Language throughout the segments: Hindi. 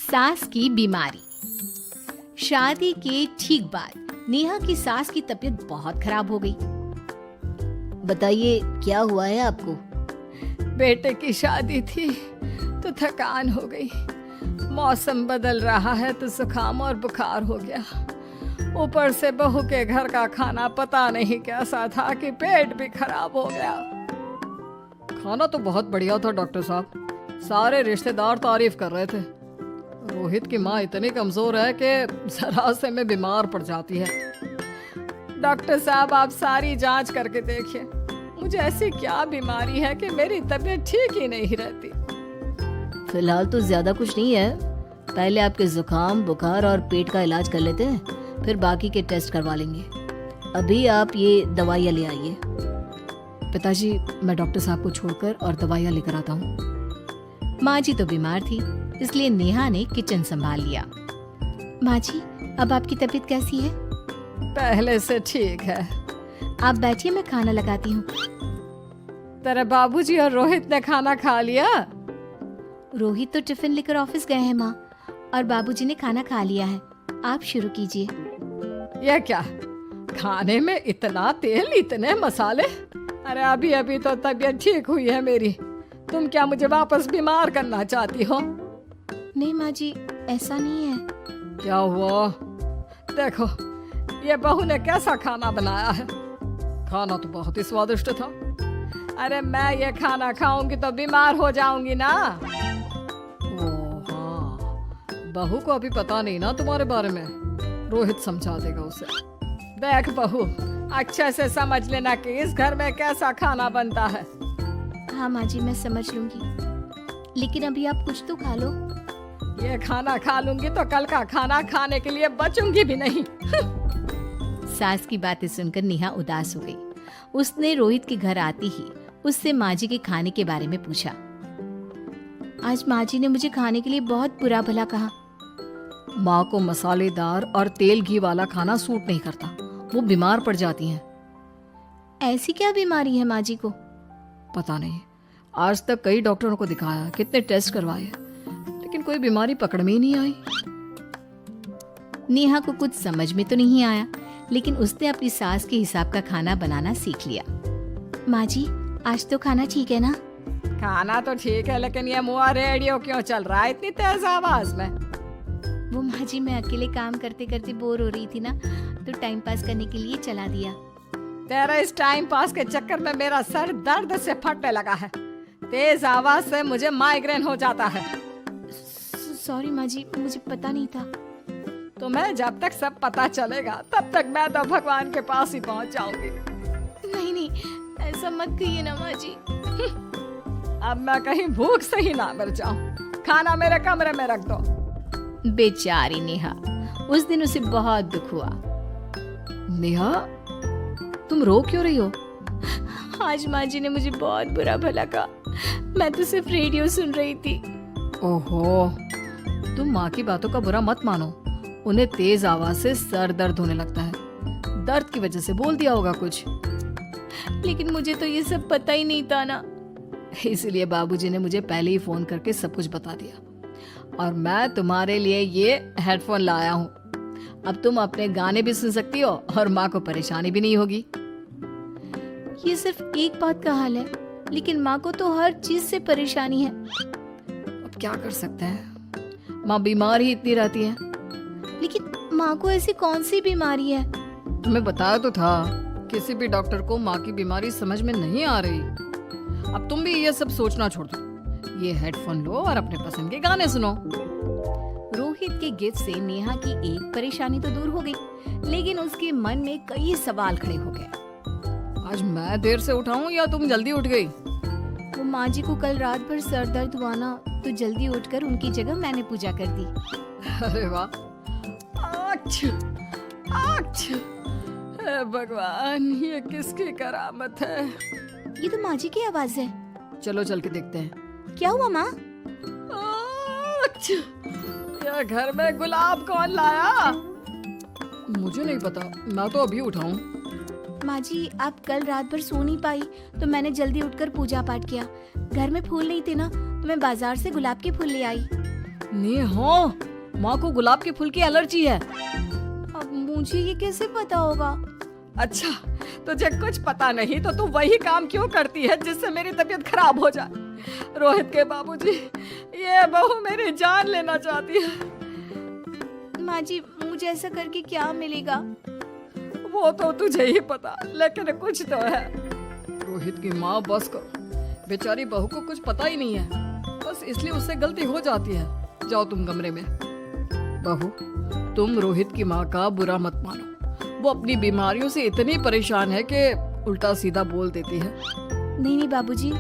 सास की बीमारी। शादी के ठीक बाद नेहा की सास की तबीयत बहुत खराब हो गई। बताइए क्या हुआ है आपको? बेटे की शादी थी तो थकान हो गई। मौसम बदल रहा है तो जुकाम और बुखार हो गया। ऊपर से बहू के घर का खाना पता नहीं कैसा था कि पेट भी खराब हो गया। खाना तो बहुत बढ़िया था डॉक्टर साहब, सारे रिश्तेदार तारीफ कर रहे थे। रोहित की माँ इतनी कमजोर है कि जरा से में बीमार पड़ जाती है। डॉक्टर साहब आप सारी जांच करके देखिए, मुझे ऐसी क्या बीमारी है कि मेरी तबीयत ठीक ही नहीं रहती। फिलहाल तो ज्यादा कुछ नहीं है, पहले आपके जुकाम बुखार और पेट का इलाज कर लेते हैं, फिर बाकी के टेस्ट करवा लेंगे। अभी आप ये दवाइयाँ ले आइए। पिताजी मैं डॉक्टर साहब को छोड़कर और दवाइयाँ लेकर आता हूँ। माँ जी तो बीमार थी, इसलिए नेहा ने किचन संभाल लिया। माँ जी अब आपकी तबीयत कैसी है? पहले से ठीक है। आप बैठिए, मैं खाना लगाती हूँ। तेरे बाबूजी और रोहित ने खाना खा लिया? रोहित तो टिफिन लेकर ऑफिस गए हैं माँ, और बाबूजी ने खाना खा लिया है। आप शुरू कीजिए। यह क्या, खाने में इतना तेल इतने मसाले? अरे अभी अभी तो तबीयत ठीक हुई है मेरी, तुम क्या मुझे वापस बीमार करना चाहती हो? नहीं माँ जी, ऐसा नहीं है। क्या हुआ? देखो ये बहू ने कैसा खाना बनाया है। खाना तो बहुत ही स्वादिष्ट था। अरे मैं ये खाना खाऊंगी तो बीमार हो जाऊंगी ना। ओह हाँ, बहू को अभी पता नहीं ना तुम्हारे बारे में, रोहित समझा देगा उसे। देख बहू, अच्छे से समझ लेना कि इस घर में कैसा खाना बनता है। हाँ माँ जी, मैं समझ लूंगी, लेकिन अभी आप कुछ तो खा लो। ये खाना खा लूंगी तो कल का खाना खाने के लिए बचूंगी भी नहीं। सास की बातें सुनकर नेहा उदास हो गई। उसने रोहित के घर आती ही उससे माँ जी के खाने के बारे में पूछा। आज माँ जी ने मुझे खाने के लिए बहुत बुरा भला कहा। माँ को मसालेदार और तेल घी वाला खाना सूट नहीं करता, वो बीमार पड़ जाती हैं। ऐसी क्या बीमारी है माँ जी को? पता नहीं, आज तक कई डॉक्टरों को दिखाया, कितने टेस्ट करवाए, लेकिन कोई बीमारी पकड़ में ही नहीं आई। नेहा को कुछ समझ में तो नहीं आया, लेकिन उसने अपनी सास के हिसाब का खाना बनाना सीख लिया। माँ जी आज तो खाना ठीक है ना? खाना तो ठीक है, लेकिन ये मुआ रेडियो क्यों चल रहा है इतनी तेज आवाज में? वो माँ जी मैं अकेले काम करते करते बोर हो रही थी ना, तो टाइम पास करने के लिए चला दिया। तेरे इस टाइम पास के चक्कर में मेरा सर दर्द से फटने लगा है। तेज आवाज से मुझे माइग्रेन हो जाता है। सॉरी माँ जी, मुझे पता नहीं था। तुम्हें जब तक सब पता चलेगा तब तक मैं तो भगवान के पास ही पहुंच जाऊंगी। नहीं नहीं, ऐसा मत कहिए ना माँ जी। अब मैं कहीं भूख से ही ना मर जाऊं। खाना मेरे कमरे में रख दो। बेचारी नेहा, उस दिन उसे बहुत दुख हुआ। नेहा तुम रो क्यों रही हो? आज माँ जी ने मुझे बहुत बुरा भला कहा, मैं तो सिर्फ रेडियो सुन रही थी। ओहो, तुम माँ की बातों का बुरा मत मानो, उन्हें तेज आवाज से सर दर्द होने लगता है। दर्द की वजह से बोल दिया होगा कुछ। लेकिन मुझे तो ये सब पता ही नहीं था ना। इसलिए बाबूजी ने मुझे पहले ही फोन करके सब कुछ बता दिया, और मैं तुम्हारे लिए ये हेडफोन लाया हूँ। अब तुम अपने गाने भी सुन सकती हो और माँ को परेशानी भी नहीं होगी। ये सिर्फ एक बात का हाल है, लेकिन माँ को तो हर चीज से परेशानी है। अब क्या कर सकते हैं, माँ बीमार ही इतनी रहती है। लेकिन माँ को ऐसी कौन सी बीमारी है? तुम्हें बताया तो था, किसी भी डॉक्टर को माँ की बीमारी समझ में नहीं आ रही। अब तुम भी ये सब सोचना छोड़ दो, ये हेडफोन लो और अपने पसंद के गाने सुनो। रोहित के गिफ्ट से नेहा की एक परेशानी तो दूर हो गई, लेकिन उसके मन में कई सवाल खड़े हो गए। आज मैं देर से उठा हूँ या तुम जल्दी उठ गई? वो माँ जी को कल रात भर सर दर्द हुआ ना, तो जल्दी उठकर उनकी जगह मैंने पूजा कर दी। अरे वाह, अच्छा अच्छा, हे भगवान ये किसकी करामत है? ये तो माँ जी की आवाज है। चलो चल के देखते हैं। क्या हुआ माँ? अच्छा, ये घर में गुलाब कौन लाया? मुझे नहीं पता, मैं तो अभी उठा हूँ। माँ जी आप कल रात भर सो नहीं पाई, तो मैंने जल्दी उठकर पूजा पाठ किया। घर में फूल नहीं थे ना, तो मैं बाजार से गुलाब के फूल ले आई। नेहा, माँ को गुलाब के फूल की एलर्जी है। अब मुझे ये कैसे पता होगा? अच्छा, तुझे कुछ पता नहीं तो तू वही काम क्यों करती है जिससे मेरी तबीयत खराब हो जाए? रोहित के बाबूजी, ये बहू मेरी जान लेना चाहती है। माँ जी, मुझे ऐसा करके क्या मिलेगा? वो तो तुझे ही पता, लेकिन कुछ तो है। रोहित की माँ बस करो, बेचारी बहू को कुछ पता ही नहीं है, बस इसलिए उससे गलती हो जाती है। जाओ तुम कमरे में। बहू, तुम रोहित की माँ का बुरा मत मानो, वो अपनी बीमारियों से इतनी परेशान है कि उल्टा सीधा बोल देती है। नहीं बाबूजी,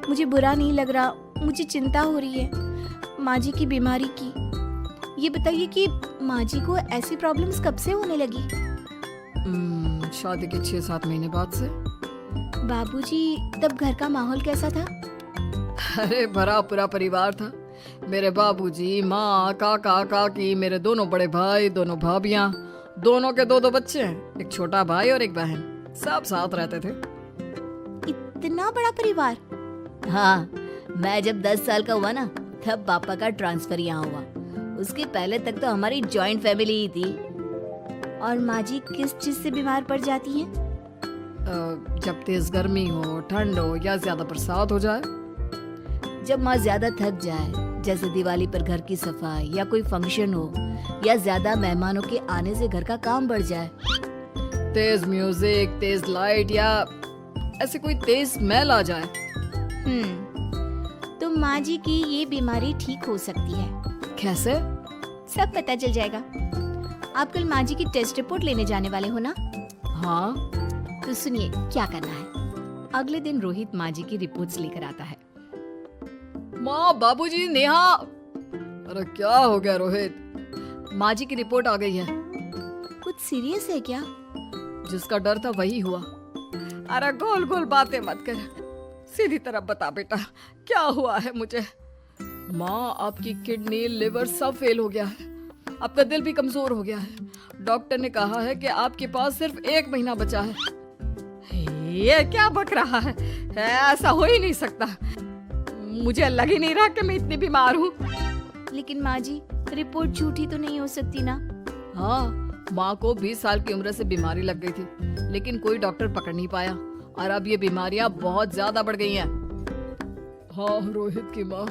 मुझे बुरा नहीं लग रहा, मुझे चिंता हो रही है माँ जी की बीमारी की। ये बताइए कि माँ जी को ऐसी प्रॉब्लम्स कब से होने लगी? शादी के 6-7 महीने बाद से। बाबूजी, तब घर का माहौल कैसा था? अरे भरा पूरा परिवार था। मेरे बाबूजी, माँ, काका, काकी, मेरे दोनों बड़े भाई, दोनों भाभियाँ, दोनों के 2-2 बच्चे हैं, एक छोटा भाई और एक बहन, सब साथ रहते थे। इतना बड़ा परिवार? हाँ, मैं जब 10 साल का हुआ ना, तब पापा का ट्रांसफर यहाँ हुआ। उसके पहले तक तो हमारी जॉइंट फैमिली ही थी। और माँ जी किस चीज से बीमार पड़ जाती हैं? जब तेज गर्मी हो, ठंड हो या ज्यादा बरसात हो जाए। जब माँ ज्यादा थक जाए, जैसे दिवाली पर घर की सफाई या कोई फंक्शन हो, या ज्यादा मेहमानों के आने से घर का काम बढ़ जाए। तेज म्यूजिक, तेज लाइट या ऐसे कोई तेज स्मेल आ जाए। तो माँ जी की ये बीमारी ठीक हो सकती है। कैसे? सब पता चल जाएगा। आप कल माँ जी की टेस्ट रिपोर्ट लेने जाने वाले हो ना? हाँ। तो सुनिए क्या करना है। अगले दिन रोहित माँ जी की रिपोर्ट्स लेकर आता है। माँ, बाबूजी, नेहा। अरे क्या हो गया रोहित? माँ जी की रिपोर्ट आ गई है। कुछ सीरियस है क्या? जिसका डर था वही हुआ। अरे गोल गोल बातें मत कर, सीधी तरफ बता बेटा, क्या हुआ है मुझे? माँ, आपकी किडनी, लिवर सब फेल हो गया है, आपका दिल भी कमजोर हो गया है। डॉक्टर ने कहा है कि आपके पास सिर्फ 1 महीना बचा है। ये क्या बक रहा है? ऐसा हो ही नहीं सकता। मुझे लग ही नहीं रहा कि मैं इतनी बीमार हूँ। लेकिन माँ जी, रिपोर्ट झूठी तो नहीं हो सकती ना? हाँ, माँ को 20 साल की उम्र से बीमारी लग गई थी, लेकिन कोई डॉक्टर पकड़ नहीं पाया और अब ये बीमारियां बहुत ज्यादा बढ़ गई हैं। हाँ रोहित की माँ,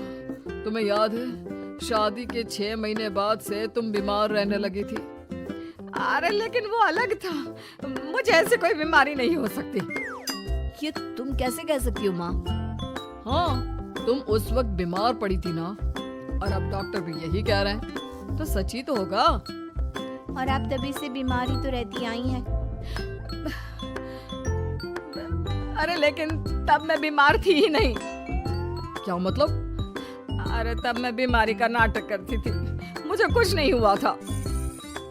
तुम्हें याद है शादी के 6 महीने बाद से तुम बीमार रहने लगी थी। अरे लेकिन वो अलग था, मुझे ऐसे कोई बीमारी नहीं हो सकती। ये तुम कैसे कह सकती हो माँ? हाँ, तुम उस वक्त बीमार पड़ी थी ना, और अब डॉक्टर भी यही कह रहे हैं, तो सच ही तो होगा। और आप तभी से बीमारी तो रहती आई हैं। अरे लेकिन तब मैं बीमार थी ही नहीं। क्या मतलब? अरे तब मैं बीमारी का नाटक करती थी, मुझे कुछ नहीं हुआ था।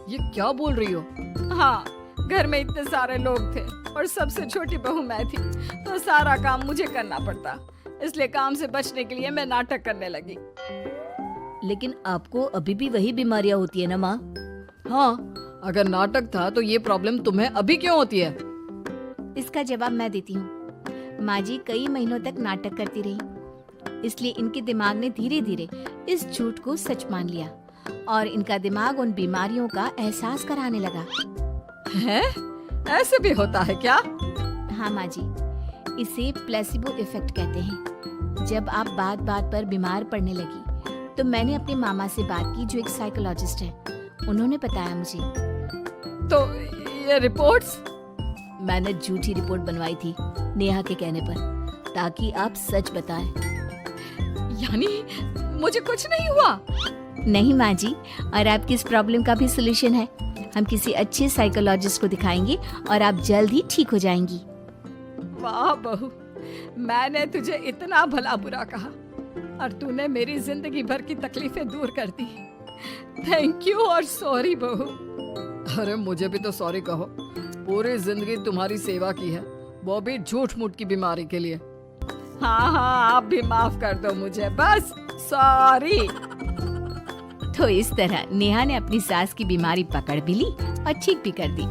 ये क्या बोल रही हो? हाँ, घर में इतने सारे लोग थे और सबसे छोटी बहू मैं थी, तो सारा काम मुझे करना पड़ता, इसलिए काम से बचने के लिए मैं नाटक करने लगी। लेकिन आपको अभी भी वही बीमारियां होती है ना माँ? हाँ, अगर नाटक था तो ये प्रॉब्लम तुम्हें अभी क्यों होती है? इसका जवाब मैं देती हूँ। माँ जी कई महीनों तक नाटक करती रही, इसलिए इनके दिमाग ने धीरे धीरे इस झूठ को सच मान लिया और इनका दिमाग उन बीमारियों का एहसास कराने लगा। हैं? ऐसे भी होता है क्या? हाँ माँ जी, इसे प्लेसिबो इफेक्ट कहते हैं। जब आप बात बात पर बीमार पड़ने लगी तो मैंने अपने मामा से बात की जो एक साइकोलॉजिस्ट है। उन्होंने बताया मुझे। तो ये रिपोर्ट्स? मैंने झूठी रिपोर्ट बनवाई थी नेहा के कहने पर, ताकि आप सच बताएं। यानी मुझे कुछ नहीं हुआ? नहीं माँ जी, और आपकी इस प्रॉब्लम का भी सोल्यूशन है। हम किसी अच्छे साइकोलॉजिस्ट को दिखाएंगे और आप जल्द ही ठीक हो जाएंगी। वाह बहू, मैंने तुझे इतना भला बुरा कहा और तूने मेरी जिंदगी भर की तकलीफें दूर कर दी। थैंक यू और सॉरी बहू। अरे मुझे भी तो सॉरी कहो, पूरी जिंदगी तुम्हारी सेवा की है, वो भी झूठ मूठ की बीमारी के लिए। हाँ हाँ, आप भी माफ कर दो मुझे, बस सॉरी। तो इस तरह नेहा ने अपनी सास की बीमारी पकड़ भी ली और ठीक भी कर दी।